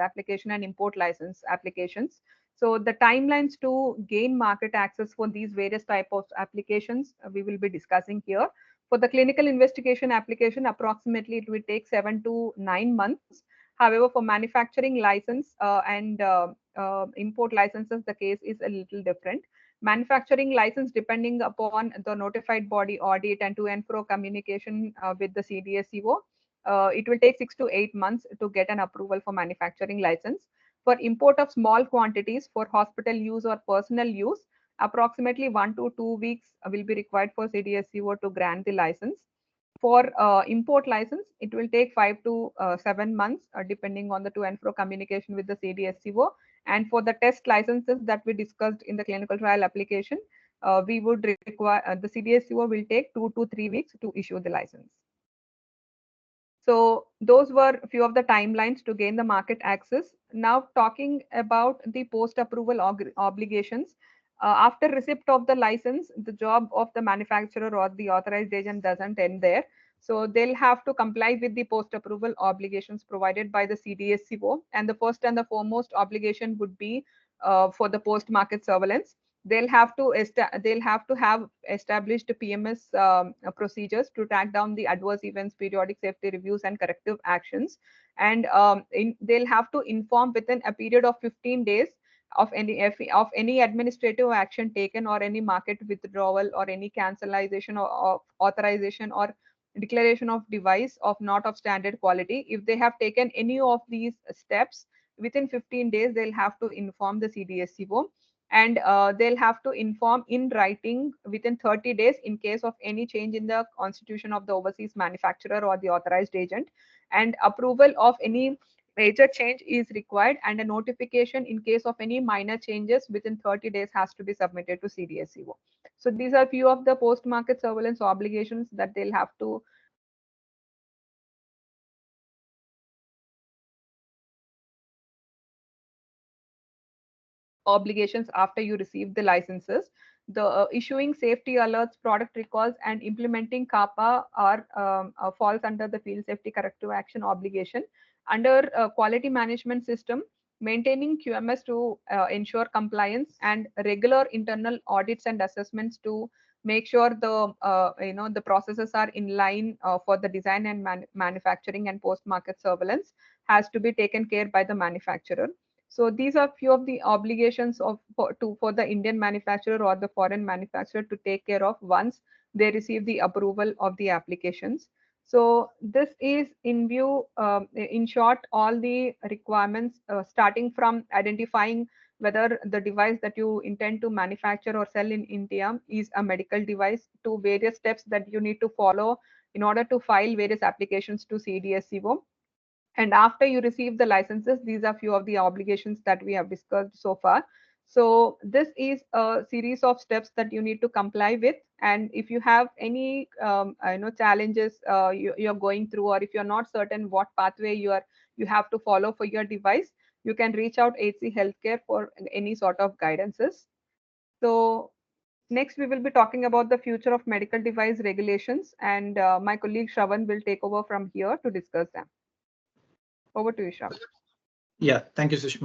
application and import license applications. So the timelines to gain market access for these various type of applications we will be discussing here. For the clinical investigation application, approximately it will take 7 to 9 months. However, for manufacturing license and import licenses, the case is a little different. Manufacturing license, depending upon the notified body audit and to and fro communication with the CDSCO, it will take 6 to 8 months to get an approval for manufacturing license. For import of small quantities for hospital use or personal use, approximately 1 to 2 weeks will be required for CDSCO to grant the license. For import license, it will take 5 to 7 months, depending on the to and fro communication with the CDSCO. And for the test licenses that we discussed in the clinical trial application, we would require the CDSCO will take 2 to 3 weeks to issue the license. So those were a few of the timelines to gain the market access. Now talking about the post-approval obligations. After receipt of the license, the job of the manufacturer or the authorized agent doesn't end there. So they'll have to comply with the post-approval obligations provided by the CDSCO. And the first and the foremost obligation would be for the post-market surveillance. They'll have to have established PMS procedures to track down the adverse events, periodic safety reviews, and corrective actions. And they'll have to inform within a period of 15 days of any administrative action taken or any market withdrawal or any cancellation of authorization or declaration of device of not of standard quality. If they have taken any of these steps within 15 days, they'll have to inform the CDSCO. And they'll have to inform in writing within 30 days in case of any change in the constitution of the overseas manufacturer or the authorized agent. And approval of any major change is required, and a notification in case of any minor changes within 30 days has to be submitted to CDSCO. So these are few of the post-market surveillance obligations that they'll have to obligations after you receive the licenses. The issuing safety alerts, product recalls, and implementing CAPA falls under the field safety corrective action obligation. Under quality management system, maintaining QMS to ensure compliance, and regular internal audits and assessments to make sure the the processes are in line for the design and manufacturing and post-market surveillance has to be taken care by the manufacturer. So these are few of the obligations for the Indian manufacturer or the foreign manufacturer to take care of once they receive the approval of the applications. So this is in short, all the requirements starting from identifying whether the device that you intend to manufacture or sell in India is a medical device, to various steps that you need to follow in order to file various applications to CDSCO. And after you receive the licenses, these are few of the obligations that we have discussed so far. So this is a series of steps that you need to comply with. And if you have any challenges you're going through, or if you're not certain what pathway you have to follow for your device, you can reach out HC Healthcare for any sort of guidances. So next, we will be talking about the future of medical device regulations, and my colleague Shravan will take over from here to discuss them. Over to you, Shravan. Yeah, thank you, Sushma.